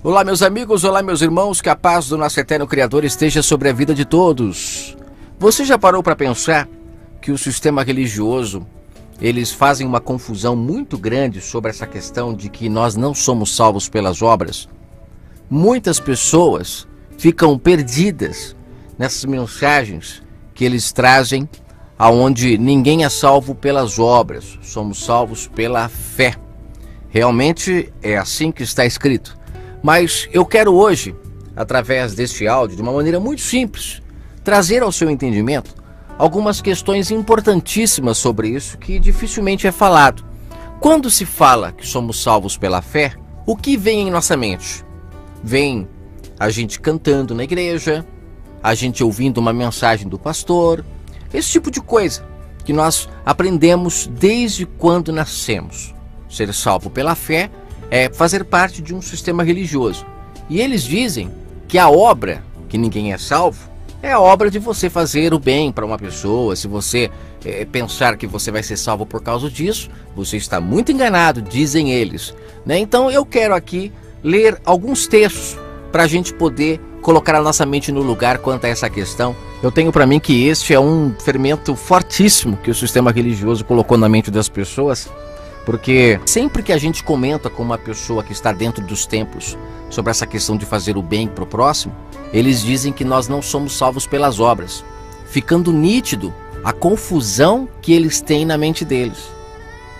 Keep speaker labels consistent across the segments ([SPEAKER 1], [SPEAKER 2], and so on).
[SPEAKER 1] Olá, meus amigos, olá, meus irmãos, que a paz do nosso eterno Criador esteja sobre a vida de todos. Você já parou para pensar que o sistema religioso, eles fazem uma confusão muito grande sobre essa questão de que nós não somos salvos pelas obras? Muitas pessoas ficam perdidas nessas mensagens que eles trazem, aonde ninguém é salvo pelas obras, somos salvos pela fé. Realmente é assim que está escrito. Mas eu quero hoje, através deste áudio, de uma maneira muito simples, trazer ao seu entendimento algumas questões importantíssimas sobre isso que dificilmente é falado. Quando se fala que somos salvos pela fé, o que vem em nossa mente? Vem a gente cantando na igreja, a gente ouvindo uma mensagem do pastor, esse tipo de coisa que nós aprendemos desde quando nascemos. Ser salvo pela fé é fazer parte de um sistema religioso. E eles dizem que a obra, que ninguém é salvo, é a obra de você fazer o bem para uma pessoa. Se você pensar que você vai ser salvo por causa disso, você está muito enganado, dizem eles, né? Então eu quero aqui ler alguns textos para a gente poder colocar a nossa mente no lugar quanto a essa questão. Eu tenho para mim que este é um fermento fortíssimo que o sistema religioso colocou na mente das pessoas, porque sempre que a gente comenta com uma pessoa que está dentro dos templos sobre essa questão de fazer o bem para o próximo, eles dizem que nós não somos salvos pelas obras, ficando nítido a confusão que eles têm na mente deles.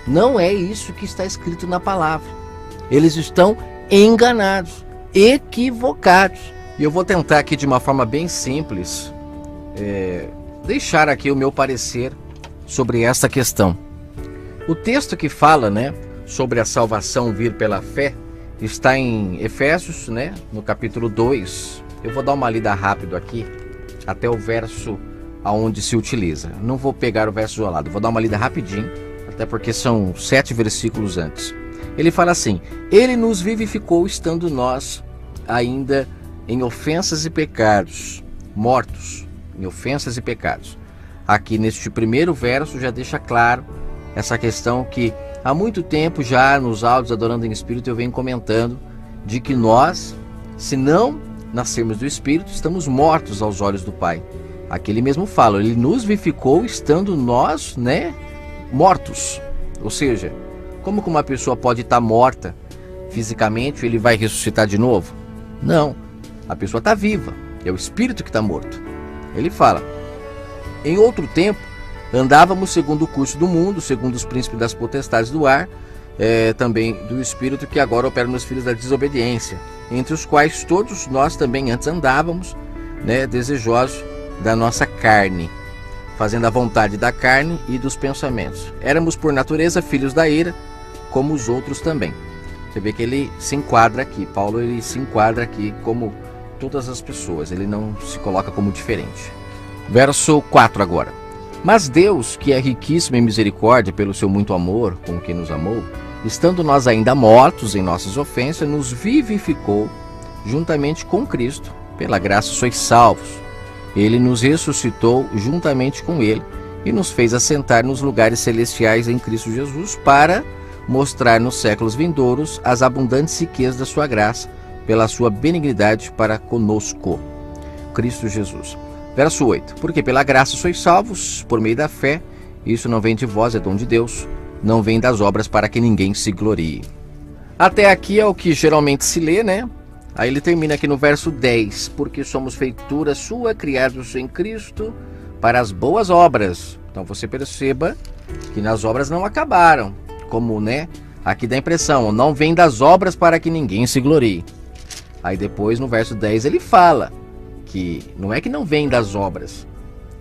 [SPEAKER 1] Não é isso que está escrito na palavra. Eles estão enganados, equivocados. E eu vou tentar aqui de uma forma bem simples deixar aqui o meu parecer sobre esta questão. O texto que fala, sobre a salvação vir pela fé está em Efésios, no capítulo 2. Eu vou dar uma lida rápido aqui até o verso aonde se utiliza. Não vou pegar o verso isolado, vou dar uma lida rapidinho, até porque são 7 versículos antes. Ele fala assim: Ele nos vivificou estando nós ainda em ofensas e pecados, mortos em ofensas e pecados. Aqui neste primeiro verso já deixa claro essa questão que há muito tempo já nos áudios Adorando em Espírito eu venho comentando de que nós, se não nascermos do Espírito, estamos mortos aos olhos do Pai. Aqui ele mesmo fala, ele nos vivificou estando nós, mortos. Ou seja, como que uma pessoa pode estar morta fisicamente e ele vai ressuscitar de novo? Não, a pessoa está viva, é o Espírito que está morto. Ele fala, em outro tempo, andávamos segundo o curso do mundo, segundo os príncipes das potestades do ar, também do Espírito que agora opera nos filhos da desobediência, entre os quais todos nós também antes andávamos, desejosos da nossa carne, fazendo a vontade da carne e dos pensamentos. Éramos por natureza filhos da ira, como os outros também. Você vê que ele se enquadra aqui, Paulo ele se enquadra aqui como todas as pessoas, ele não se coloca como diferente. Verso 4 agora. Mas Deus, que é riquíssimo em misericórdia pelo seu muito amor com quem nos amou, estando nós ainda mortos em nossas ofensas, nos vivificou juntamente com Cristo. Pela graça sois salvos. Ele nos ressuscitou juntamente com ele e nos fez assentar nos lugares celestiais em Cristo Jesus para mostrar nos séculos vindouros as abundantes riquezas da sua graça pela sua benignidade para conosco. Cristo Jesus. Verso 8. Porque pela graça sois salvos, por meio da fé, isso não vem de vós, é dom de Deus, não vem das obras para que ninguém se glorie. Até aqui é o que geralmente se lê, Aí ele termina aqui no verso 10. Porque somos feitura sua, criados em Cristo, para as boas obras. Então você perceba que nas obras não acabaram, como, aqui dá a impressão, não vem das obras para que ninguém se glorie. Aí depois no verso 10 ele fala que não é que não vem das obras,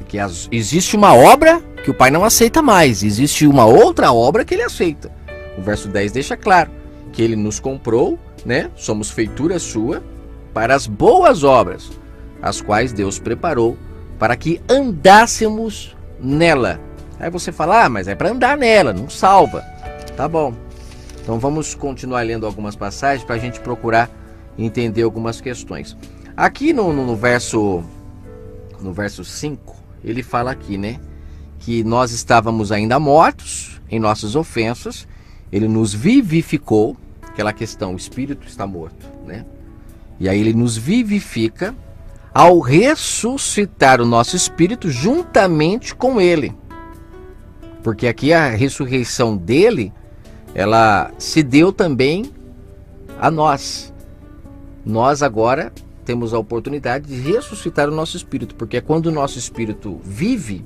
[SPEAKER 1] que existe uma obra que o Pai não aceita mais, existe uma outra obra que ele aceita. O verso 10 deixa claro que ele nos comprou, somos feitura sua, para as boas obras, as quais Deus preparou para que andássemos nela. Aí você fala, mas é para andar nela, não salva. Tá bom. Então vamos continuar lendo algumas passagens para a gente procurar entender algumas questões. Aqui no verso 5, ele fala aqui, que nós estávamos ainda mortos em nossas ofensas, ele nos vivificou, aquela questão, o espírito está morto, E aí ele nos vivifica ao ressuscitar o nosso espírito juntamente com ele. Porque aqui a ressurreição dele, ela se deu também a nós. Nós agora temos a oportunidade de ressuscitar o nosso espírito, porque é quando o nosso espírito vive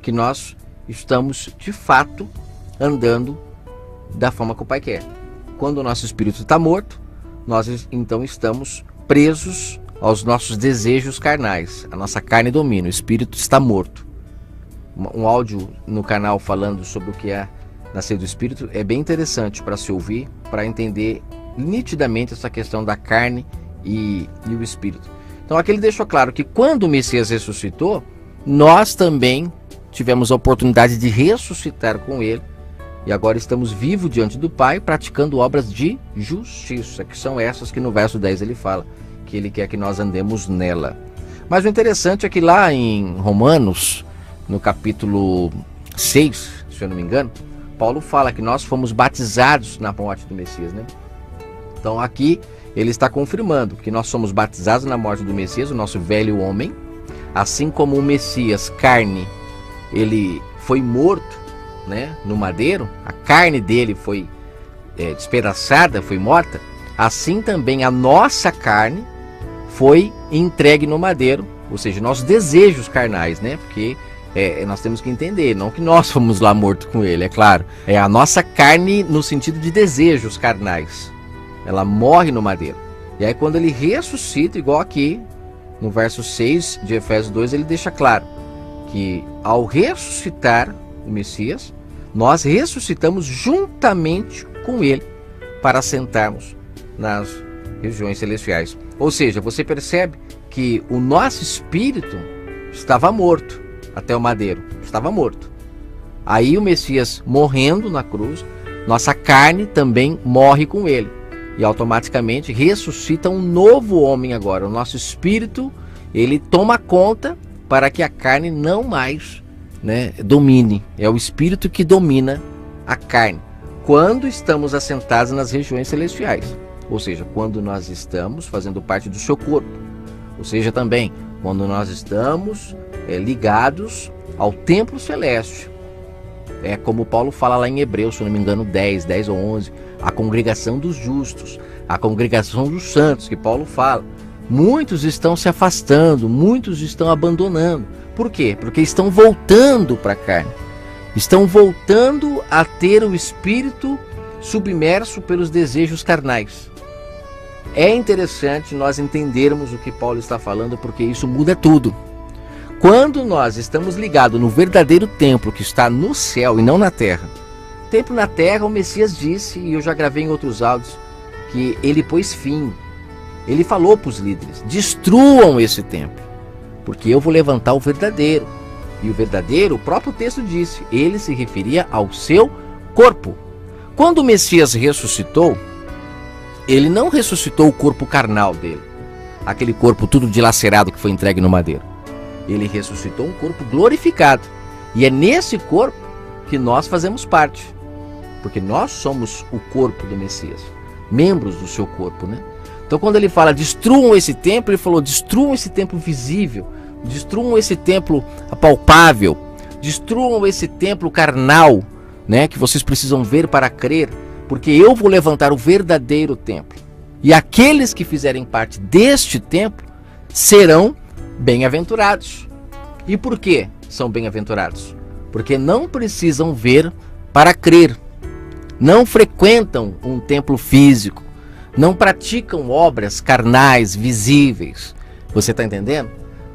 [SPEAKER 1] que nós estamos de fato andando da forma que o Pai quer. Quando o nosso espírito está morto, nós então estamos presos aos nossos desejos carnais. A nossa carne domina, o espírito está morto. Um áudio no canal falando sobre o que é nascer do espírito é bem interessante para se ouvir, para entender nitidamente essa questão da carne e o espírito. Então aqui ele deixou claro que quando o Messias ressuscitou, nós também tivemos a oportunidade de ressuscitar com ele, e agora estamos vivos diante do Pai, praticando obras de justiça, que são essas que no verso 10 ele fala, que ele quer que nós andemos nela. Mas o interessante é que lá em Romanos, no capítulo 6, se eu não me engano, Paulo fala que nós fomos batizados na morte do Messias, né? Então aqui ele está confirmando que nós somos batizados na morte do Messias, o nosso velho homem, assim como o Messias, carne, ele foi morto, né, no madeiro, a carne dele foi despedaçada, foi morta, assim também a nossa carne foi entregue no madeiro, ou seja, nossos desejos carnais, né, porque nós temos que entender, não que nós fomos lá mortos com ele, é claro, é a nossa carne no sentido de desejos carnais, ela morre no madeiro. E aí quando ele ressuscita, igual aqui no verso 6 de Efésios 2, ele deixa claro que ao ressuscitar o Messias, nós ressuscitamos juntamente com ele para assentarmos nas regiões celestiais. Ou seja, você percebe que o nosso espírito estava morto até o madeiro, estava morto. Aí o Messias morrendo na cruz, nossa carne também morre com ele. E automaticamente ressuscita um novo homem agora. O nosso espírito, ele toma conta para que a carne não mais, né, domine. É o espírito que domina a carne. Quando estamos assentados nas regiões celestiais. Ou seja, quando nós estamos fazendo parte do seu corpo. Ou seja, também, quando nós estamos ligados ao templo celeste. É como Paulo fala lá em Hebreus, se não me engano, 10 ou 11. A congregação dos justos, a congregação dos santos, que Paulo fala. Muitos estão se afastando, muitos estão abandonando. Por quê? Porque estão voltando para a carne. Estão voltando a ter o espírito submerso pelos desejos carnais. É interessante nós entendermos o que Paulo está falando, porque isso muda tudo. Quando nós estamos ligados no verdadeiro templo que está no céu e não na terra. Templo na terra, o Messias disse, e eu já gravei em outros áudios, que ele pôs fim. Ele falou para os líderes, destruam esse templo, porque eu vou levantar o verdadeiro. E o verdadeiro, o próprio texto disse, ele se referia ao seu corpo. Quando o Messias ressuscitou, ele não ressuscitou o corpo carnal dele, aquele corpo tudo dilacerado que foi entregue no madeiro. Ele ressuscitou um corpo glorificado. E é nesse corpo que nós fazemos parte. Porque nós somos o corpo do Messias, membros do seu corpo, né? Então quando ele fala destruam esse templo, ele falou destruam esse templo visível, destruam esse templo palpável, destruam esse templo carnal, né, que vocês precisam ver para crer, porque eu vou levantar o verdadeiro templo. E aqueles que fizerem parte deste templo serão bem-aventurados. E por que são bem-aventurados? Porque não precisam ver para crer. Não frequentam um templo físico, não praticam obras carnais, visíveis. Você está entendendo?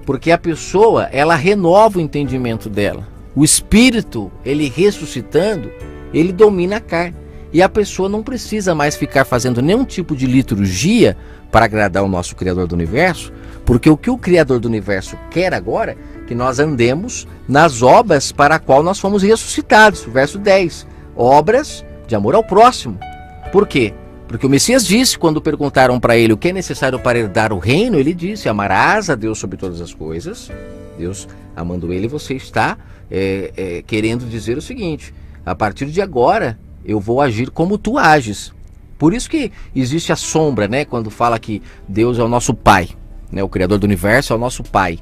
[SPEAKER 1] Porque a pessoa, ela renova o entendimento dela. O espírito, ele ressuscitando, ele domina a carne. E a pessoa não precisa mais ficar fazendo nenhum tipo de liturgia para agradar o nosso Criador do Universo, porque o que o Criador do Universo quer agora é que nós andemos nas obras para a qual nós fomos ressuscitados. Verso 10. Obras de amor ao próximo. Por quê? Porque o Messias disse, quando perguntaram para ele o que é necessário para herdar o reino, ele disse, amarás a Deus sobre todas as coisas. Deus amando ele, você está querendo dizer o seguinte, a partir de agora eu vou agir como tu ages. Por isso que existe a sombra, né? Quando fala que Deus é o nosso Pai, né? O Criador do Universo é o nosso Pai.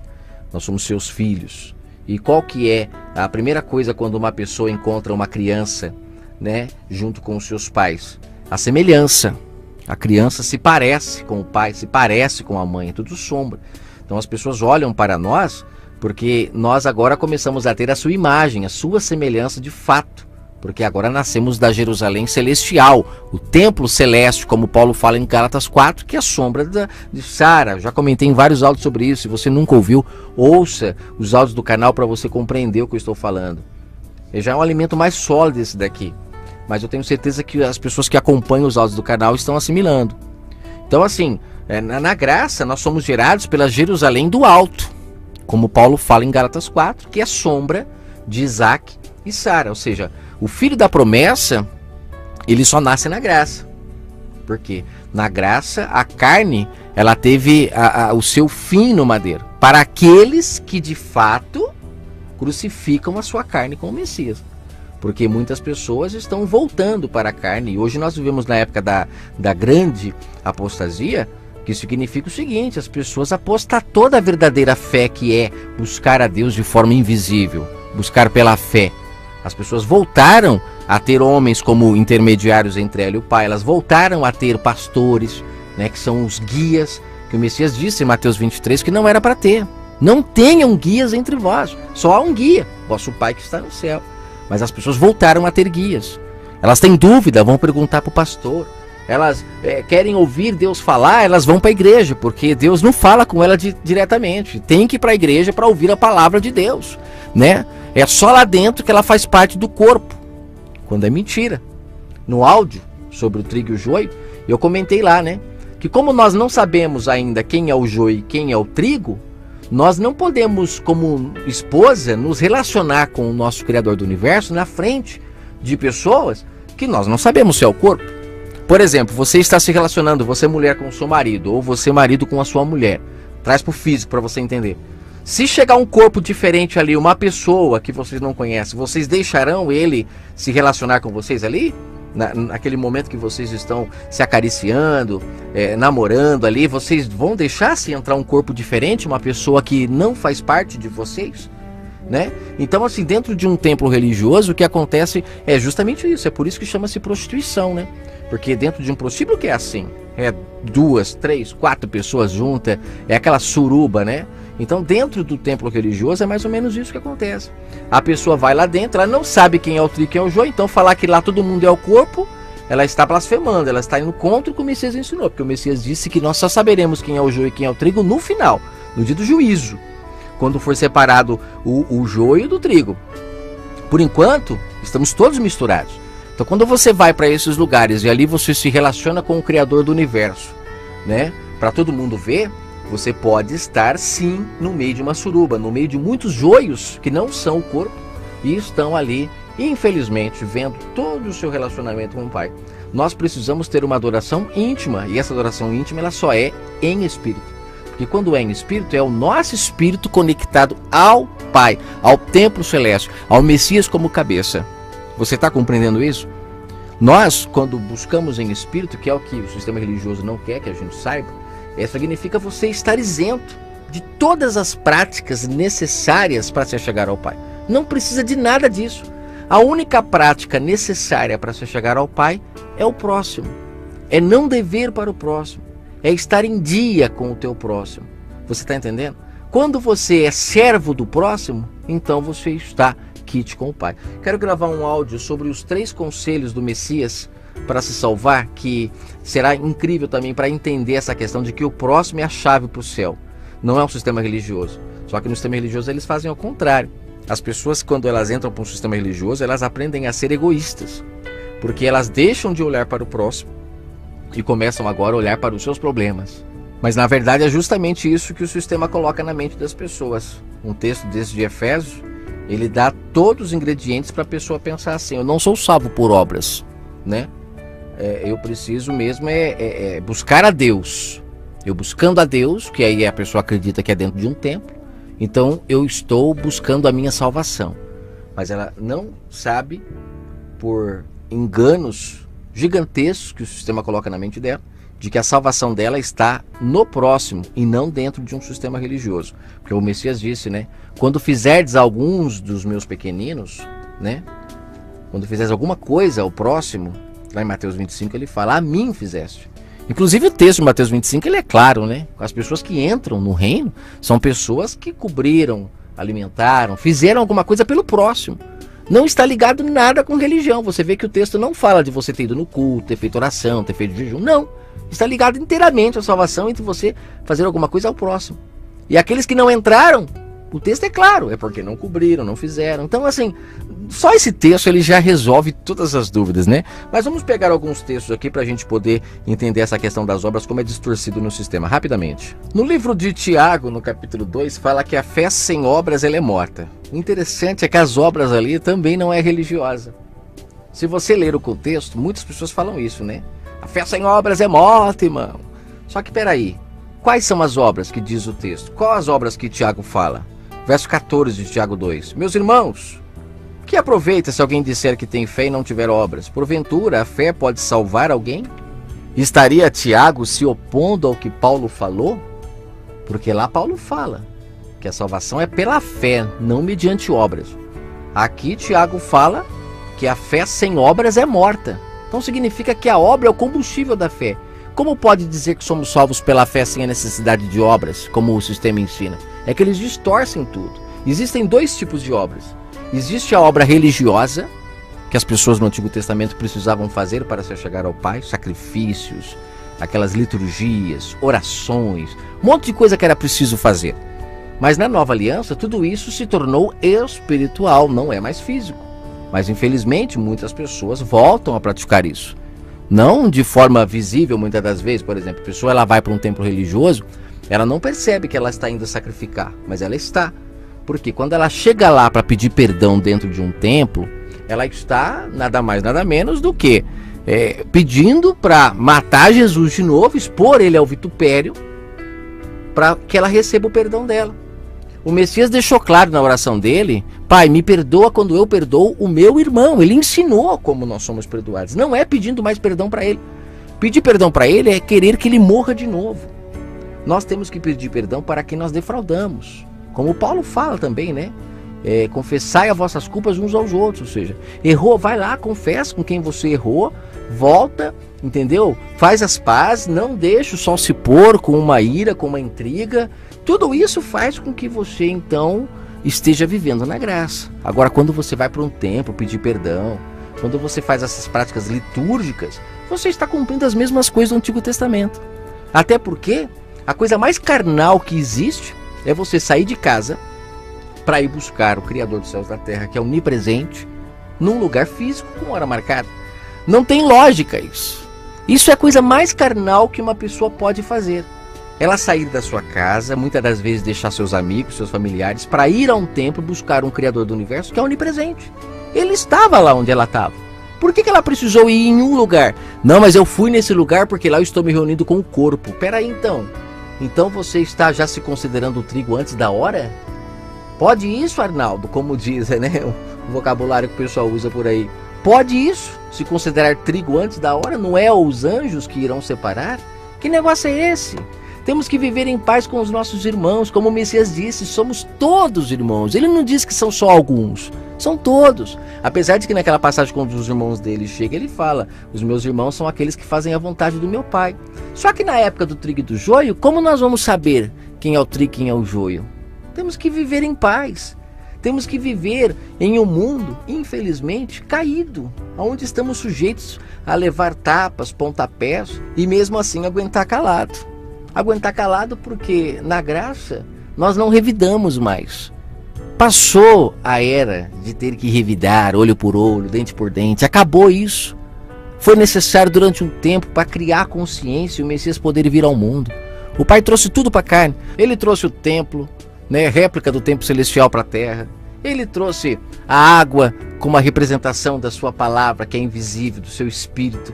[SPEAKER 1] Nós somos seus filhos. E qual que é a primeira coisa quando uma pessoa encontra uma criança, né, junto com os seus pais? A semelhança. A criança se parece com o pai, se parece com a mãe, é tudo sombra. Então as pessoas olham para nós porque nós agora começamos a ter a sua imagem, a sua semelhança de fato. Porque agora nascemos da Jerusalém celestial, o templo celeste, como Paulo fala em Gálatas 4, que é a sombra de Sara. Já comentei em vários áudios sobre isso. Se você nunca ouviu, ouça os áudios do canal para você compreender o que eu estou falando. Já é um alimento mais sólido esse daqui. Mas eu tenho certeza que as pessoas que acompanham os áudios do canal estão assimilando. Então assim, na graça nós somos gerados pela Jerusalém do alto, como Paulo fala em Gálatas 4, que é a sombra de Isaac e Sara. Ou seja, o filho da promessa, ele só nasce na graça. Porque na graça a carne, ela teve o seu fim no madeiro. Para aqueles que de fato crucificam a sua carne com o Messias. Porque muitas pessoas estão voltando para a carne. E hoje nós vivemos na época da grande apostasia, que significa o seguinte: as pessoas apostaram toda a verdadeira fé, que é buscar a Deus de forma invisível, buscar pela fé. As pessoas voltaram a ter homens como intermediários entre ela e o Pai. Elas voltaram a ter pastores, né, que são os guias, que o Messias disse em Mateus 23 que não era para ter. Não tenham guias entre vós, só há um guia, vosso Pai que está no céu. Mas as pessoas voltaram a ter guias. Elas têm dúvida, vão perguntar para o pastor. Elas querem ouvir Deus falar, elas vão para a igreja, porque Deus não fala com ela diretamente. Tem que ir para a igreja para ouvir a palavra de Deus, né? É só lá dentro que ela faz parte do corpo, quando é mentira. No áudio sobre o trigo e o joio, eu comentei lá, né, que como nós não sabemos ainda quem é o joio e quem é o trigo, nós não podemos, como esposa, nos relacionar com o nosso Criador do Universo na frente de pessoas que nós não sabemos se é o corpo. Por exemplo, você está se relacionando, você mulher com o seu marido, ou você marido com a sua mulher. Traz para o físico para você entender. Se chegar um corpo diferente ali, uma pessoa que vocês não conhecem, vocês deixarão ele se relacionar com vocês ali? Naquele momento que vocês estão se acariciando, namorando ali, vocês vão deixar se entrar um corpo diferente, uma pessoa que não faz parte de vocês, né? Então assim, dentro de um templo religioso, o que acontece é justamente isso. É por isso que chama-se prostituição, né? Porque dentro de um prostíbulo que é assim, é 2, 3, 4 pessoas juntas, é aquela suruba, né? Então dentro do templo religioso é mais ou menos isso que acontece. A pessoa vai lá dentro, ela não sabe quem é o trigo e quem é o joio, então falar que lá todo mundo é o corpo, ela está blasfemando, ela está indo contra o que o Messias ensinou, porque o Messias disse que nós só saberemos quem é o joio e quem é o trigo no final, no dia do juízo, quando for separado o joio do trigo. Por enquanto, estamos todos misturados. Então quando você vai para esses lugares e ali você se relaciona com o Criador do Universo, né, para todo mundo ver, você pode estar sim no meio de uma suruba, no meio de muitos joios que não são o corpo e estão ali, infelizmente, vendo todo o seu relacionamento com o Pai. Nós precisamos ter uma adoração íntima, e essa adoração íntima ela só é em espírito. Porque quando é em espírito, é o nosso espírito conectado ao Pai, ao templo celeste, ao Messias como cabeça. Você está compreendendo isso? Nós, quando buscamos em espírito, que é o que o sistema religioso não quer que a gente saiba, significa você estar isento de todas as práticas necessárias para se chegar ao Pai. Não precisa de nada disso. A única prática necessária para se chegar ao Pai é o próximo. É não dever para o próximo. É estar em dia com o teu próximo. Você está entendendo? Quando você é servo do próximo, então você está quite com o Pai. Quero gravar um áudio sobre os 3 conselhos do Messias para se salvar, que será incrível também para entender essa questão de que o próximo é a chave para o céu. Não é um sistema religioso. Só que no sistema religioso eles fazem ao contrário. As pessoas, quando elas entram para um sistema religioso, elas aprendem a ser egoístas. Porque elas deixam de olhar para o próximo e começam agora a olhar para os seus problemas. Mas na verdade é justamente isso que o sistema coloca na mente das pessoas. Um texto desse de Efésios, ele dá todos os ingredientes para a pessoa pensar assim: eu não sou salvo por obras, né? Eu preciso mesmo buscar a Deus. Eu buscando a Deus, que aí a pessoa acredita que é dentro de um templo, então eu estou buscando a minha salvação. Mas ela não sabe, por enganos gigantescos que o sistema coloca na mente dela, de que a salvação dela está no próximo e não dentro de um sistema religioso. Porque o Messias disse, né? Quando fizerdes alguns dos meus pequeninos, né? Quando fizeres alguma coisa ao próximo, lá em Mateus 25 ele fala, a mim fizeste. Inclusive o texto de Mateus 25 ele é claro, né? As pessoas que entram no reino são pessoas que cobriram, alimentaram, fizeram alguma coisa pelo próximo. Não está ligado nada com religião. Você vê que o texto não fala de você ter ido no culto, ter feito oração, ter feito jejum. Não. Está ligado inteiramente à salvação entre você fazer alguma coisa ao próximo. E aqueles que não entraram, o texto é claro, é porque não cobriram, não fizeram. Então, assim, só esse texto ele já resolve todas as dúvidas, né? Mas vamos pegar alguns textos aqui para a gente poder entender essa questão das obras, como é distorcido no sistema, rapidamente. No livro de Tiago, no capítulo 2, fala que a fé sem obras ela é morta. O interessante é que as obras ali também não é religiosa. Se você ler o contexto, muitas pessoas falam isso, né? A fé sem obras é morta, irmão. Só que peraí, quais são as obras que diz o texto? Quais as obras que Tiago fala? Verso 14 de Tiago 2. Meus irmãos, que aproveita se alguém disser que tem fé e não tiver obras? Porventura, a fé pode salvar alguém? Estaria Tiago se opondo ao que Paulo falou? Porque lá Paulo fala que a salvação é pela fé, não mediante obras. Aqui Tiago fala que a fé sem obras é morta. Então significa que a obra é o combustível da fé. Como pode dizer que somos salvos pela fé sem a necessidade de obras, como o sistema ensina? É que eles distorcem tudo. Existem dois tipos de obras. Existe a obra religiosa, que as pessoas no Antigo Testamento precisavam fazer para se chegar ao Pai, sacrifícios, aquelas liturgias, orações, um monte de coisa que era preciso fazer. Mas na Nova Aliança, tudo isso se tornou espiritual, não é mais físico. Mas infelizmente muitas pessoas voltam a praticar isso. Não de forma visível muitas das vezes, por exemplo, a pessoa ela vai para um templo religioso, ela não percebe que ela está indo sacrificar, mas ela está. Porque quando ela chega lá para pedir perdão dentro de um templo, ela está nada mais nada menos do que pedindo para matar Jesus de novo, expor ele ao vitupério, para que ela receba o perdão dela. O Messias deixou claro na oração dele, Pai, me perdoa quando eu perdoo o meu irmão. Ele ensinou como nós somos perdoados. Não é pedindo mais perdão para ele. Pedir perdão para ele é querer que ele morra de novo. Nós temos que pedir perdão para quem nós defraudamos. Como Paulo fala também, né? Confessai as vossas culpas uns aos outros. Ou seja, errou, vai lá, confessa com quem você errou, volta, entendeu? Faz as pazes, não deixa o sol se pôr com uma ira, com uma intriga. Tudo isso faz com que você, então, esteja vivendo na graça. Agora, quando você vai para um templo pedir perdão, quando você faz essas práticas litúrgicas, você está cumprindo as mesmas coisas do Antigo Testamento. Até porque a coisa mais carnal que existe é você sair de casa para ir buscar o Criador dos céus e da terra, que é onipresente, num lugar físico com hora marcada. Não tem lógica isso. Isso é a coisa mais carnal que uma pessoa pode fazer. Ela sair da sua casa, muitas das vezes deixar seus amigos, seus familiares, para ir a um templo buscar um Criador do universo que é onipresente. Ele estava lá onde ela estava. Por que ela precisou ir em um lugar? Não, mas eu fui nesse lugar porque lá eu estou me reunindo com o corpo. Peraí então. Então você está já se considerando o trigo antes da hora? Pode isso, Arnaldo? Como diz, né? O vocabulário que o pessoal usa por aí. Pode isso? Se considerar trigo antes da hora? Não é os anjos que irão separar? Que negócio é esse? Temos que viver em paz com os nossos irmãos, como o Messias disse, somos todos irmãos. Ele não diz que são só alguns, são todos. Apesar de que naquela passagem quando os irmãos dele chegam, ele fala, os meus irmãos são aqueles que fazem a vontade do meu Pai. Só que na época do trigo e do joio, como nós vamos saber quem é o trigo e quem é o joio? Temos que viver em paz. Temos que viver em um mundo, infelizmente, caído, onde estamos sujeitos a levar tapas, pontapés e mesmo assim aguentar calado. Aguentar calado porque na graça nós não revidamos mais. Passou a era de ter que revidar olho por olho, dente por dente. Acabou isso. Foi necessário durante um tempo para criar consciência e o Messias poder vir ao mundo. O Pai trouxe tudo para a carne. Ele trouxe o templo, né, réplica do templo celestial para a terra. Ele trouxe a água como a representação da sua palavra, que é invisível, do seu espírito.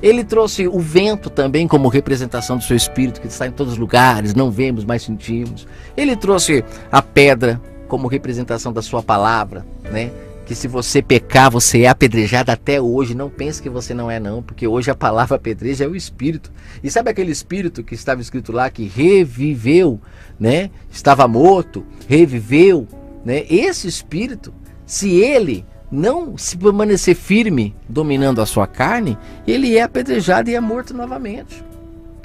[SPEAKER 1] Ele trouxe o vento também como representação do seu espírito, que está em todos os lugares, não vemos, mas sentimos. Ele trouxe a pedra como representação da sua palavra, né? que se você pecar, você é apedrejado até hoje. Não pense que você não é não, porque hoje a palavra apedreja é o Espírito. E sabe aquele Espírito que estava escrito lá, que reviveu, né? Estava morto, reviveu, né? Esse Espírito, se ele não se permanecer firme, dominando a sua carne, ele é apedrejado e é morto novamente.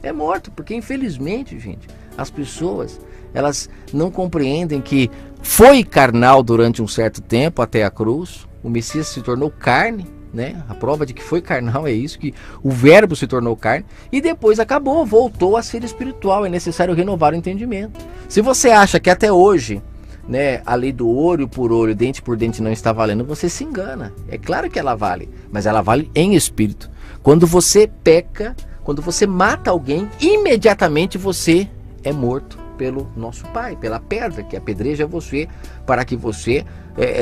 [SPEAKER 1] É morto, porque infelizmente, gente, as pessoas, elas não compreendem que foi carnal durante um certo tempo até a cruz. O Messias se tornou carne, né? A prova de que foi carnal é isso, que o verbo se tornou carne e depois acabou, voltou a ser espiritual. É necessário renovar o entendimento. Se você acha que até hoje, né, a lei do olho por olho, dente por dente não está valendo, você se engana. É claro que ela vale, mas ela vale em espírito. Quando você peca, quando você mata alguém, imediatamente você é morto pelo nosso Pai, pela pedra que apedreja você, para que você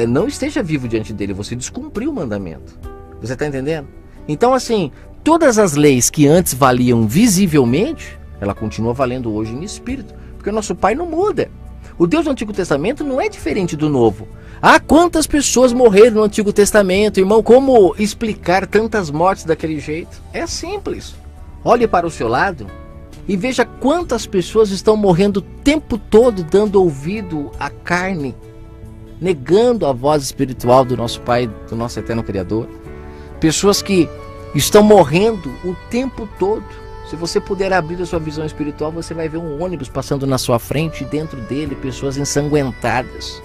[SPEAKER 1] não esteja vivo diante dele. Você descumpriu o mandamento. Você está entendendo? Então, assim, todas as leis que antes valiam visivelmente, ela continua valendo hoje em espírito, porque o nosso Pai não muda. O Deus do Antigo Testamento não é diferente do Novo. Ah, quantas pessoas morreram no Antigo Testamento, irmão? Como explicar tantas mortes daquele jeito? É simples. Olhe para o seu lado e veja quantas pessoas estão morrendo o tempo todo, dando ouvido à carne, negando a voz espiritual do nosso Pai, do nosso eterno Criador. Pessoas que estão morrendo o tempo todo. Se você puder abrir a sua visão espiritual, você vai ver um ônibus passando na sua frente e dentro dele pessoas ensanguentadas.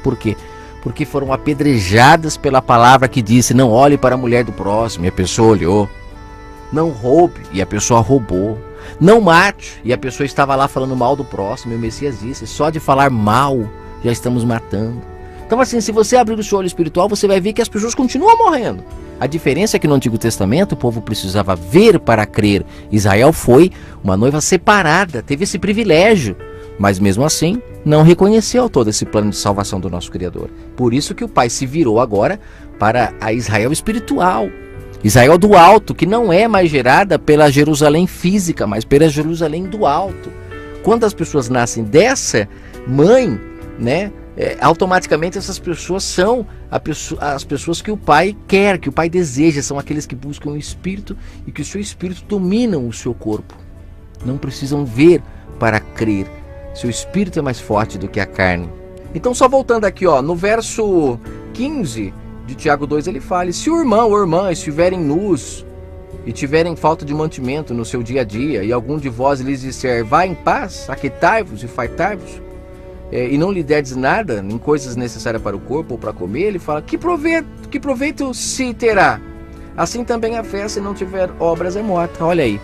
[SPEAKER 1] Por quê? Porque foram apedrejadas pela palavra que disse: não olhe para a mulher do próximo, e a pessoa olhou. Não roube, e a pessoa roubou. Não mate, e a pessoa estava lá falando mal do próximo, e o Messias disse: só de falar mal já estamos matando. Então, assim, se você abrir o seu olho espiritual, você vai ver que as pessoas continuam morrendo. A diferença é que no Antigo Testamento o povo precisava ver para crer. Israel foi uma noiva separada, teve esse privilégio, mas mesmo assim não reconheceu todo esse plano de salvação do nosso Criador. Por isso que o Pai se virou agora para a Israel espiritual, Israel do alto, que não é mais gerada pela Jerusalém física, mas pela Jerusalém do alto. Quando as pessoas nascem dessa mãe, né, automaticamente essas pessoas são as pessoas que o Pai quer, que o Pai deseja, são aqueles que buscam o Espírito e que o seu Espírito dominam o seu corpo. Não precisam ver para crer. Seu Espírito é mais forte do que a carne. Então, só voltando aqui, ó, no verso 15 de Tiago 2, ele fala: se o irmão ou irmã estiverem nus e tiverem falta de mantimento no seu dia a dia, e algum de vós lhes disser: vá em paz, aquietai-vos e fartai-vos, e não lhe derdes nada em coisas necessárias para o corpo ou para comer, ele fala: que proveito se terá? Assim também a fé, se não tiver obras, é morta. Olha aí,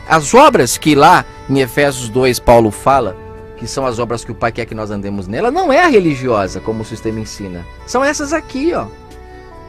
[SPEAKER 1] as obras que lá em Efésios 2 Paulo fala, que são as obras que o Pai quer que nós andemos nela, não é a religiosa, como o sistema ensina. São essas aqui, ó.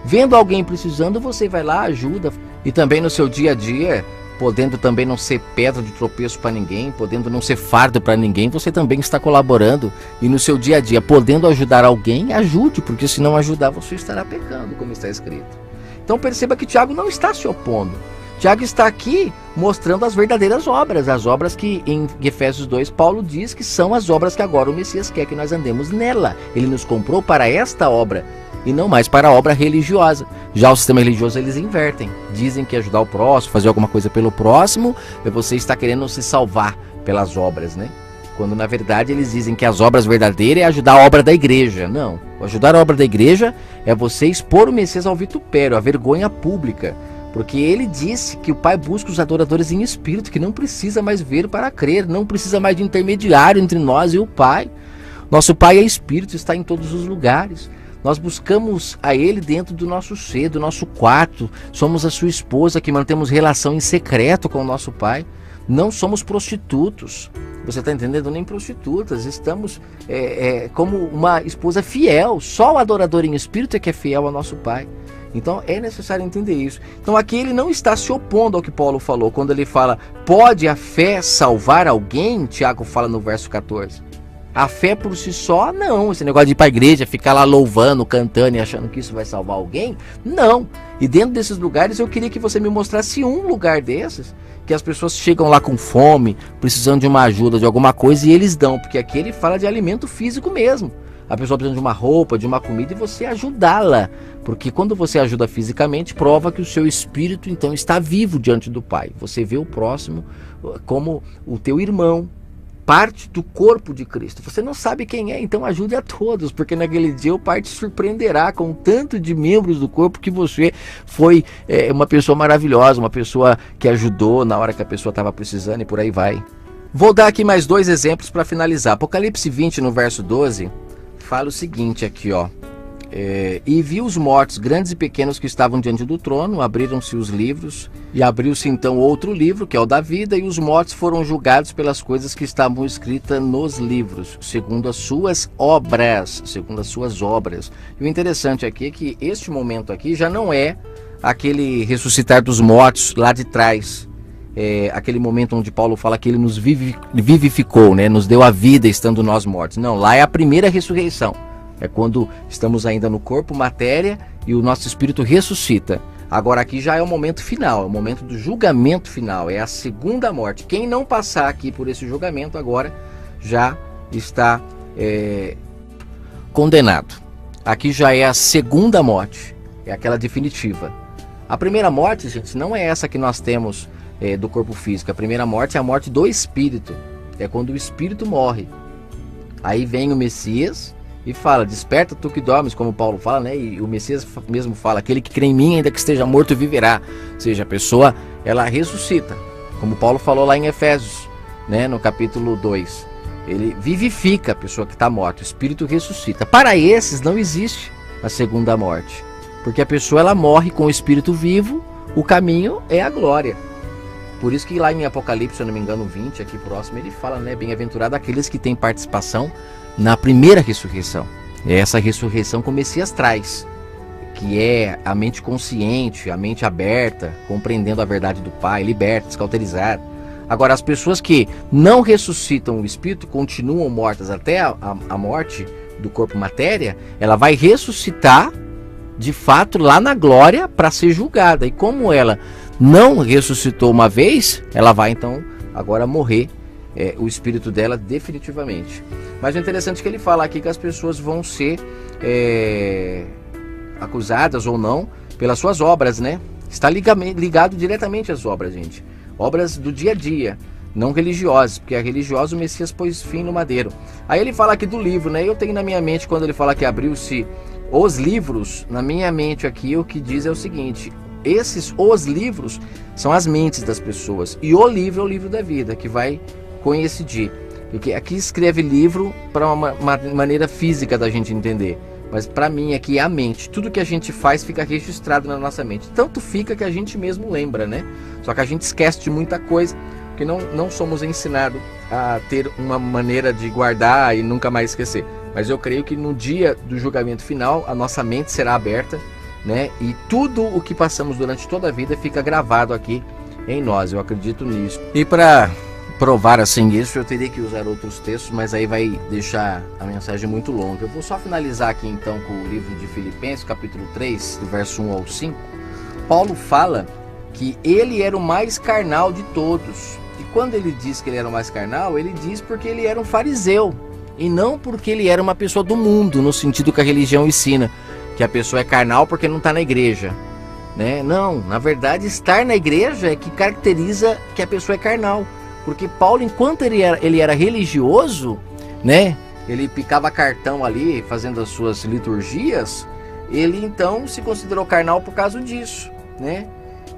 [SPEAKER 1] Vendo alguém precisando, você vai lá, ajuda. E também no seu dia a dia, podendo também não ser pedra de tropeço para ninguém, podendo não ser fardo para ninguém, você também está colaborando. E no seu dia a dia, podendo ajudar alguém, ajude, porque se não ajudar, você estará pecando, como está escrito. Então perceba que Tiago não está se opondo. Tiago está aqui mostrando as verdadeiras obras, as obras que em Efésios 2 Paulo diz que são as obras que agora o Messias quer que nós andemos nela. Ele nos comprou para esta obra e não mais para a obra religiosa. Já o sistema religioso, eles invertem. Dizem que ajudar o próximo, fazer alguma coisa pelo próximo, você está querendo se salvar pelas obras, né? Quando na verdade eles dizem que as obras verdadeiras é ajudar a obra da igreja. Não, ajudar a obra da igreja é você expor o Messias ao vitupério, à vergonha pública. Porque ele disse que o Pai busca os adoradores em espírito, que não precisa mais ver para crer, não precisa mais de intermediário entre nós e o Pai. Nosso Pai é espírito, está em todos os lugares. Nós buscamos a Ele dentro do nosso ser, do nosso quarto. Somos a sua esposa que mantemos relação em secreto com o nosso Pai. Não somos prostitutos. Você está entendendo? Nem prostitutas. Estamos como uma esposa fiel. Só o adorador em espírito é que é fiel ao nosso Pai. Então é necessário entender isso. Então aqui ele não está se opondo ao que Paulo falou. Quando ele fala, pode a fé salvar alguém? Tiago fala no verso 14. A fé por si só, não. Esse negócio de ir para a igreja, ficar lá louvando, cantando e achando que isso vai salvar alguém, não. E dentro desses lugares eu queria que você me mostrasse um lugar desses, que as pessoas chegam lá com fome, precisando de uma ajuda, de alguma coisa, e eles dão. Porque aqui ele fala de alimento físico mesmo. a pessoa precisa de uma roupa, de uma comida, e você ajudá-la. Porque quando você ajuda fisicamente, prova que o seu espírito então está vivo diante do Pai. Você vê o próximo como o teu irmão, parte do corpo de Cristo. Você não sabe quem é, então ajude a todos, porque naquele dia o Pai te surpreenderá com o tanto de membros do corpo que você foi uma pessoa maravilhosa, uma pessoa que ajudou na hora que a pessoa estava precisando, e por aí vai. Vou dar aqui mais 2 exemplos para finalizar. Apocalipse 20, no verso 12, fala o seguinte aqui, ó. E vi os mortos, grandes e pequenos, que estavam diante do trono, abriram-se os livros, e abriu-se então outro livro, que é o da vida, e os mortos foram julgados pelas coisas que estavam escritas nos livros, segundo as suas obras, E o interessante aqui é que este momento aqui já não é aquele ressuscitar dos mortos lá de trás, aquele momento onde Paulo fala que ele nos vivificou, né? Nos deu a vida estando nós mortos. Não, lá é a primeira ressurreição. É quando estamos ainda no corpo, matéria, e o nosso espírito ressuscita. Agora aqui já é o momento final, é o momento do julgamento final, é a segunda morte. Quem não passar aqui por esse julgamento agora já está condenado. Aqui já é a segunda morte, é aquela definitiva. A primeira morte, gente, não é essa que nós temos do corpo físico. A primeira morte é a morte do espírito, é quando o espírito morre. Aí vem o Messias e fala, desperta tu que dormes, como Paulo fala, né? E o Messias mesmo fala, aquele que crê em mim, ainda que esteja morto, viverá. Ou seja, a pessoa, ela ressuscita, como Paulo falou lá em Efésios, né? No capítulo 2. Ele vivifica a pessoa que está morta, o espírito ressuscita. Para esses não existe a segunda morte, porque a pessoa, ela morre com o espírito vivo, o caminho é a glória. Por isso que lá em Apocalipse, se eu não me engano, 20, aqui próximo, ele fala, né? Bem-aventurado aqueles que têm participação na primeira ressurreição. É essa ressurreição que o Messias traz, que é a mente consciente, a mente aberta, compreendendo a verdade do Pai, liberta, descauterizada. Agora, as pessoas que não ressuscitam o espírito, continuam mortas até a morte do corpo matéria, ela vai ressuscitar de fato lá na glória para ser julgada. E como ela não ressuscitou uma vez, ela vai então agora morrer, o espírito dela definitivamente. Mas o interessante é que ele fala aqui que as pessoas vão ser acusadas ou não pelas suas obras, né? Está ligado diretamente às obras, gente. Obras do dia a dia, não religiosas, porque a religiosa o Messias pôs fim no madeiro. Aí ele fala aqui do livro, né? Eu tenho na minha mente, quando ele fala que abriu-se os livros, na minha mente aqui o que diz é o seguinte: os livros são as mentes das pessoas, e o livro é o livro da vida, que vai coincidir. Porque aqui escreve livro para uma maneira física da gente entender, mas para mim aqui é a mente. Tudo que a gente faz fica registrado na nossa mente, tanto fica que a gente mesmo lembra, né? Só que a gente esquece de muita coisa, porque não somos ensinados a ter uma maneira de guardar e nunca mais esquecer. Mas eu creio que no dia do julgamento final a nossa mente será aberta, né? E tudo o que passamos durante toda a vida fica gravado aqui em nós. Eu acredito nisso. E para provar assim isso, eu teria que usar outros textos, mas aí vai deixar a mensagem muito longa. Eu vou só finalizar aqui então com o livro de Filipenses, capítulo 3, do verso 1 ao 5. Paulo fala que ele era o mais carnal de todos. E quando ele diz que ele era o mais carnal, ele diz porque ele era um fariseu, e não porque ele era uma pessoa do mundo, no sentido que a religião ensina, que a pessoa é carnal porque não está na igreja, né? Não, na verdade estar na igreja é que caracteriza que a pessoa é carnal. Porque Paulo, enquanto ele era religioso, né? Ele picava cartão ali, fazendo as suas liturgias, ele então se considerou carnal por causa disso, né?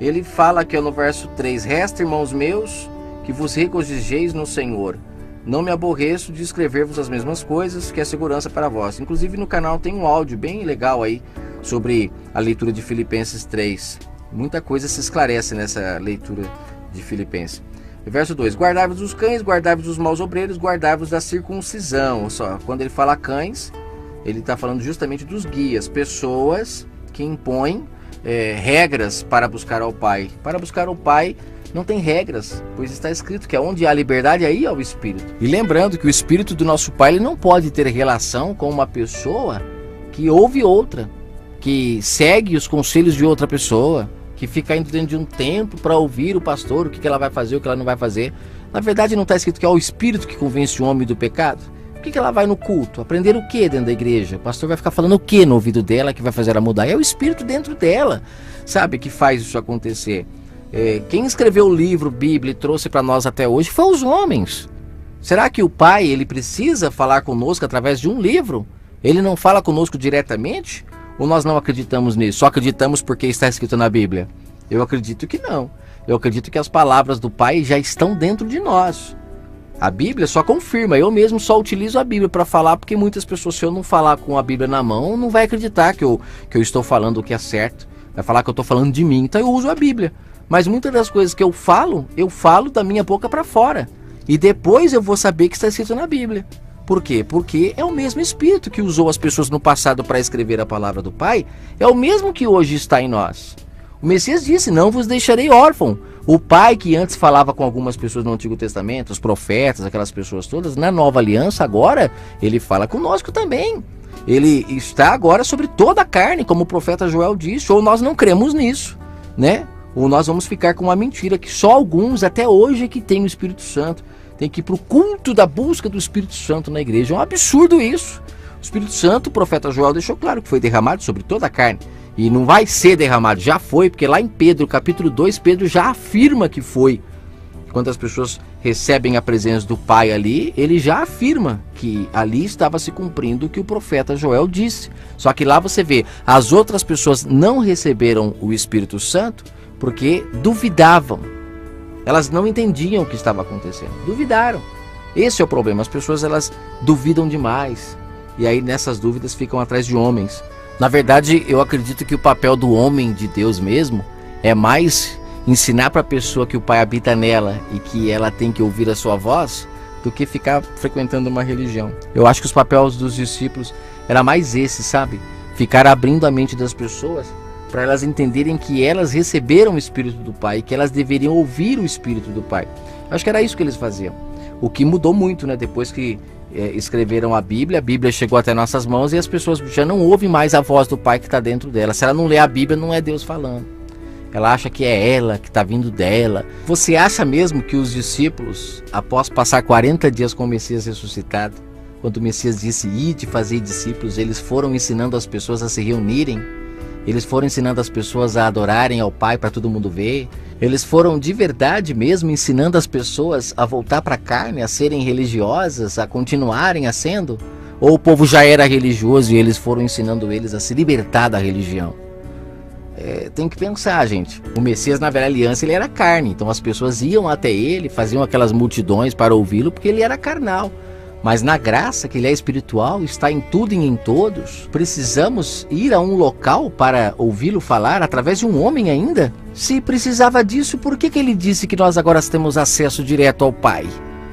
[SPEAKER 1] Ele fala aqui no verso 3, resta, irmãos meus, que vos regozijeis no Senhor. Não me aborreço de escrever-vos as mesmas coisas, que é segurança para vós. Inclusive no canal tem um áudio bem legal aí sobre a leitura de Filipenses 3. Muita coisa se esclarece nessa leitura de Filipenses. Verso 2, guardai-vos dos cães, guardai-vos dos maus obreiros, guardai-vos da circuncisão. Só, quando ele fala cães, ele está falando justamente dos guias, pessoas que impõem regras para buscar ao Pai. Para buscar ao Pai não tem regras, pois está escrito que onde há liberdade, aí há o Espírito. E lembrando que o Espírito do nosso Pai, ele não pode ter relação com uma pessoa que ouve outra, que segue os conselhos de outra pessoa, que fica indo dentro de um templo para ouvir o pastor, o que ela vai fazer, o que ela não vai fazer. Na verdade não está escrito que é o Espírito que convence o homem do pecado? Por que ela vai no culto? Aprender o que dentro da igreja? O pastor vai ficar falando o que no ouvido dela que vai fazer ela mudar? É o Espírito dentro dela, sabe, que faz isso acontecer. Quem escreveu o livro, Bíblia, e trouxe para nós até hoje foi os homens. Será que o Pai, ele precisa falar conosco através de um livro? Ele não fala conosco diretamente? Ou nós não acreditamos nisso? Só acreditamos porque está escrito na Bíblia? Eu acredito que não. Eu acredito que as palavras do Pai já estão dentro de nós. A Bíblia só confirma. Eu mesmo só utilizo a Bíblia para falar, porque muitas pessoas, se eu não falar com a Bíblia na mão, não vai acreditar que eu estou falando o que é certo. Vai falar que eu estou falando de mim. Então eu uso a Bíblia. Mas muitas das coisas que eu falo da minha boca para fora. E depois eu vou saber que está escrito na Bíblia. Por quê? Porque é o mesmo Espírito que usou as pessoas no passado para escrever a palavra do Pai. É o mesmo que hoje está em nós. O Messias disse, não vos deixarei órfão. O Pai que antes falava com algumas pessoas no Antigo Testamento, os profetas, aquelas pessoas todas, na Nova Aliança agora, ele fala conosco também. Ele está agora sobre toda a carne, como o profeta Joel disse, ou nós não cremos nisso, né? Ou nós vamos ficar com uma mentira que só alguns, até hoje, é que tem o Espírito Santo. Tem que ir para o culto da busca do Espírito Santo na igreja. É um absurdo isso. O Espírito Santo, o profeta Joel deixou claro que foi derramado sobre toda a carne. E não vai ser derramado, já foi, porque lá em Pedro, capítulo 2, Pedro já afirma que foi. Quando as pessoas recebem a presença do Pai ali, ele já afirma que ali estava se cumprindo o que o profeta Joel disse. Só que lá você vê, as outras pessoas não receberam o Espírito Santo porque duvidavam. Elas não entendiam o que estava acontecendo, duvidaram. Esse é o problema, as pessoas elas duvidam demais. E aí nessas dúvidas ficam atrás de homens. Na verdade, eu acredito que o papel do homem de Deus mesmo é mais ensinar para a pessoa que o Pai habita nela e que ela tem que ouvir a sua voz, do que ficar frequentando uma religião. Eu acho que os papéis dos discípulos era mais esse, sabe? Ficar abrindo a mente das pessoas para elas entenderem que elas receberam o Espírito do Pai e que elas deveriam ouvir o Espírito do Pai. Eu acho que era isso que eles faziam. O que mudou muito, né? Depois que escreveram a Bíblia chegou até nossas mãos e as pessoas já não ouvem mais a voz do Pai que está dentro dela. Se ela não lê a Bíblia, não é Deus falando. Ela acha que é ela, que está vindo dela. Você acha mesmo que os discípulos, após passar 40 dias com o Messias ressuscitado, quando o Messias disse, ide fazer discípulos, eles foram ensinando as pessoas a se reunirem? Eles foram ensinando as pessoas a adorarem ao Pai para todo mundo ver? Eles foram de verdade mesmo ensinando as pessoas a voltar para a carne, a serem religiosas, a continuarem a sendo? Ou o povo já era religioso e eles foram ensinando eles a se libertar da religião? Tem que pensar, gente. O Messias na Velha Aliança ele era carne, então as pessoas iam até ele, faziam aquelas multidões para ouvi-lo porque ele era carnal. Mas na graça, que ele é espiritual, está em tudo e em todos, precisamos ir a um local para ouvi-lo falar através de um homem ainda? Se precisava disso, por que ele disse que nós agora temos acesso direto ao Pai?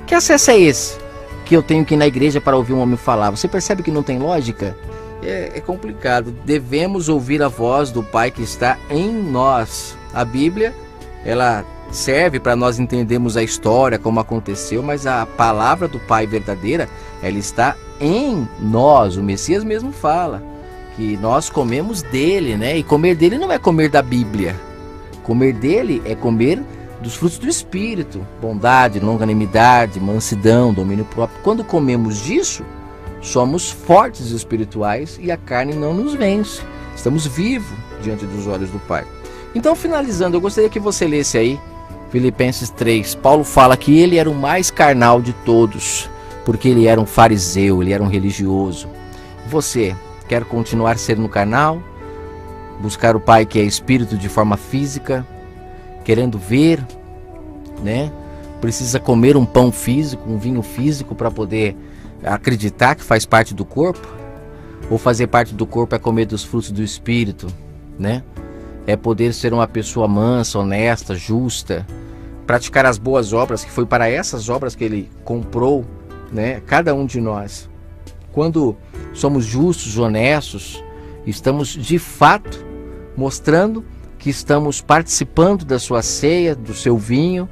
[SPEAKER 1] Que acesso é esse? Que eu tenho que ir na igreja para ouvir um homem falar? Você percebe que não tem lógica? É complicado. Devemos ouvir a voz do Pai que está em nós. A Bíblia, ela serve para nós entendermos a história, como aconteceu, mas a palavra do Pai verdadeira, ela está em nós. O Messias mesmo fala que nós comemos dele, né? E comer dele não é comer da Bíblia. Comer dele é comer dos frutos do Espírito. Bondade, longanimidade, mansidão, domínio próprio. Quando comemos disso, somos fortes espirituais e a carne não nos vence. Estamos vivos diante dos olhos do Pai. Então, finalizando, eu gostaria que você lesse aí Filipenses 3, Paulo fala que ele era o mais carnal de todos, porque ele era um fariseu, ele era um religioso. Você quer continuar sendo carnal? Buscar o Pai que é espírito de forma física, querendo ver, né? Precisa comer um pão físico, um vinho físico para poder acreditar que faz parte do corpo? Ou fazer parte do corpo é comer dos frutos do Espírito, né? É poder ser uma pessoa mansa, honesta, justa, praticar as boas obras, que foi para essas obras que ele comprou, né, cada um de nós. Quando somos justos, honestos, estamos de fato mostrando que estamos participando da sua ceia, do seu vinho,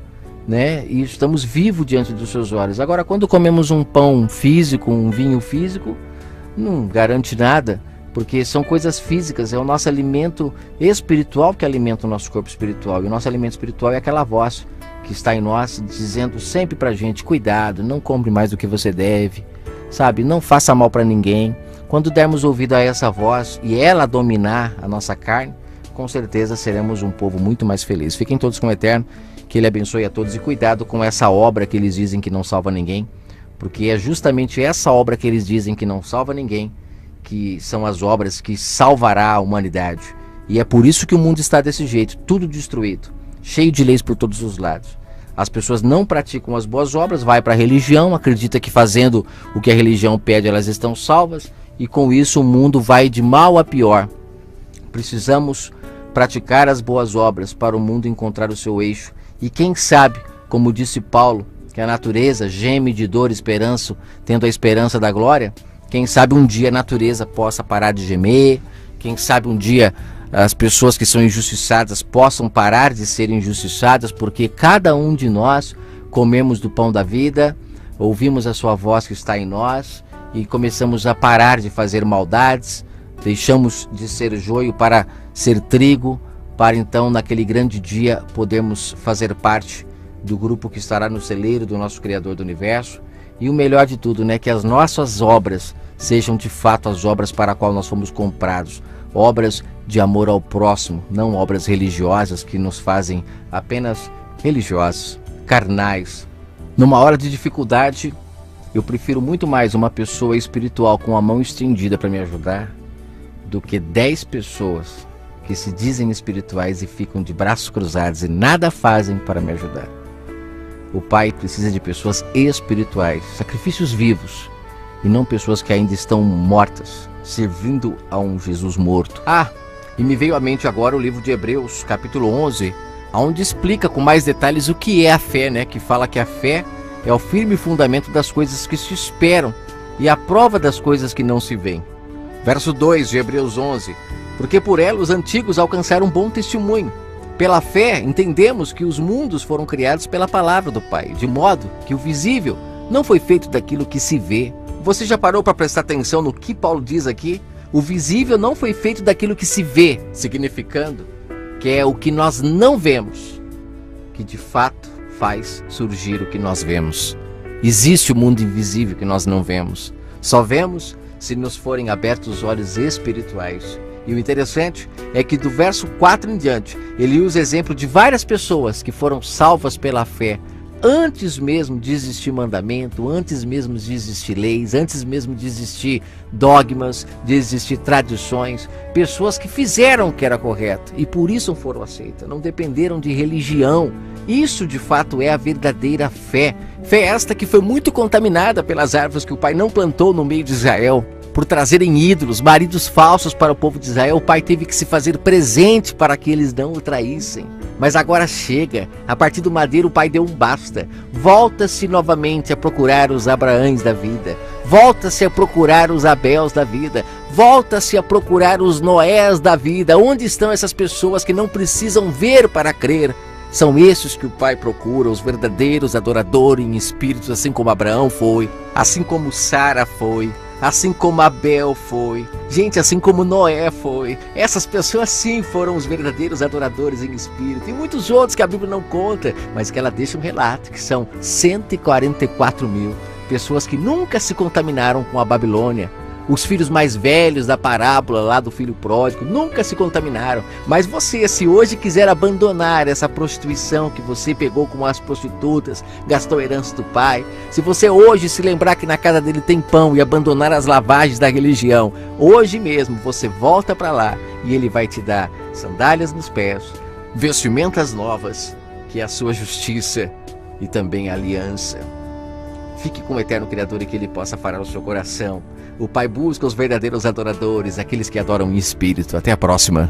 [SPEAKER 1] né, e estamos vivos diante dos seus olhos. Agora, quando comemos um pão físico, um vinho físico, não garante nada, porque são coisas físicas, é o nosso alimento espiritual que alimenta o nosso corpo espiritual. E o nosso alimento espiritual é aquela voz que está em nós, dizendo sempre pra gente, cuidado, não compre mais do que você deve, sabe? Não faça mal para ninguém. Quando dermos ouvido a essa voz e ela dominar a nossa carne, com certeza seremos um povo muito mais feliz. Fiquem todos com o Eterno, que Ele abençoe a todos e cuidado com essa obra que eles dizem que não salva ninguém, porque é justamente essa obra que eles dizem que não salva ninguém, que são as obras que salvará a humanidade. E é por isso que o mundo está desse jeito, tudo destruído, cheio de leis por todos os lados. As pessoas não praticam as boas obras, vai para a religião, acredita que fazendo o que a religião pede elas estão salvas, e com isso o mundo vai de mal a pior. Precisamos praticar as boas obras para o mundo encontrar o seu eixo. E quem sabe, como disse Paulo, que a natureza geme de dor e esperança, tendo a esperança da glória, quem sabe um dia a natureza possa parar de gemer, quem sabe um dia as pessoas que são injustiçadas possam parar de ser injustiçadas, porque cada um de nós comemos do pão da vida, ouvimos a sua voz que está em nós e começamos a parar de fazer maldades, deixamos de ser joio para ser trigo, para então naquele grande dia podermos fazer parte do grupo que estará no celeiro do nosso Criador do Universo. E o melhor de tudo, né, que as nossas obras sejam de fato as obras para as quais nós fomos comprados, obras de amor ao próximo, não obras religiosas que nos fazem apenas religiosos, carnais. Numa hora de dificuldade, eu prefiro muito mais uma pessoa espiritual com a mão estendida para me ajudar do que 10 pessoas que se dizem espirituais e ficam de braços cruzados e nada fazem para me ajudar. O Pai precisa de pessoas espirituais, sacrifícios vivos, e não pessoas que ainda estão mortas, servindo a um Jesus morto. E me veio à mente agora o livro de Hebreus, capítulo 11, onde explica com mais detalhes o que é a fé, né? Que fala que a fé é o firme fundamento das coisas que se esperam e a prova das coisas que não se veem. Verso 2 de Hebreus 11. Porque por ela os antigos alcançaram um bom testemunho. Pela fé entendemos que os mundos foram criados pela palavra do Pai, de modo que o visível não foi feito daquilo que se vê. Você já parou para prestar atenção no que Paulo diz aqui? O visível não foi feito daquilo que se vê, significando que é o que nós não vemos, que de fato faz surgir o que nós vemos. Existe o mundo invisível que nós não vemos. Só vemos se nos forem abertos os olhos espirituais. E o interessante é que do verso 4 em diante, ele usa exemplo de várias pessoas que foram salvas pela fé, antes mesmo de existir mandamento, antes mesmo de existir leis, antes mesmo de existir dogmas, de existir tradições, pessoas que fizeram o que era correto e por isso foram aceitas, não dependeram de religião. Isso de fato é a verdadeira fé. Fé esta que foi muito contaminada pelas árvores que o Pai não plantou no meio de Israel. Por trazerem ídolos, maridos falsos para o povo de Israel, o Pai teve que se fazer presente para que eles não o traíssem. Mas agora chega, a partir do madeiro o Pai deu um basta. Volta-se novamente a procurar os Abraães da vida. Volta-se a procurar os Abéis da vida. Volta-se a procurar os Noés da vida. Onde estão essas pessoas que não precisam ver para crer? São esses que o Pai procura, os verdadeiros adoradores em espírito, assim como Abraão foi, assim como Sara foi, assim como Abel foi, gente, assim como Noé foi. Essas pessoas sim foram os verdadeiros adoradores em espírito. E muitos outros que a Bíblia não conta, mas que ela deixa um relato, que são 144 mil pessoas que nunca se contaminaram com a Babilônia. Os filhos mais velhos da parábola lá do filho pródigo nunca se contaminaram. Mas você, se hoje quiser abandonar essa prostituição que você pegou com as prostitutas, gastou a herança do pai, se você hoje se lembrar que na casa dele tem pão e abandonar as lavagens da religião, hoje mesmo você volta para lá e ele vai te dar sandálias nos pés, vestimentas novas, que é a sua justiça e também a aliança. Fique com o eterno Criador e que ele possa falar o seu coração. O Pai busca os verdadeiros adoradores, aqueles que adoram em espírito. Até a próxima.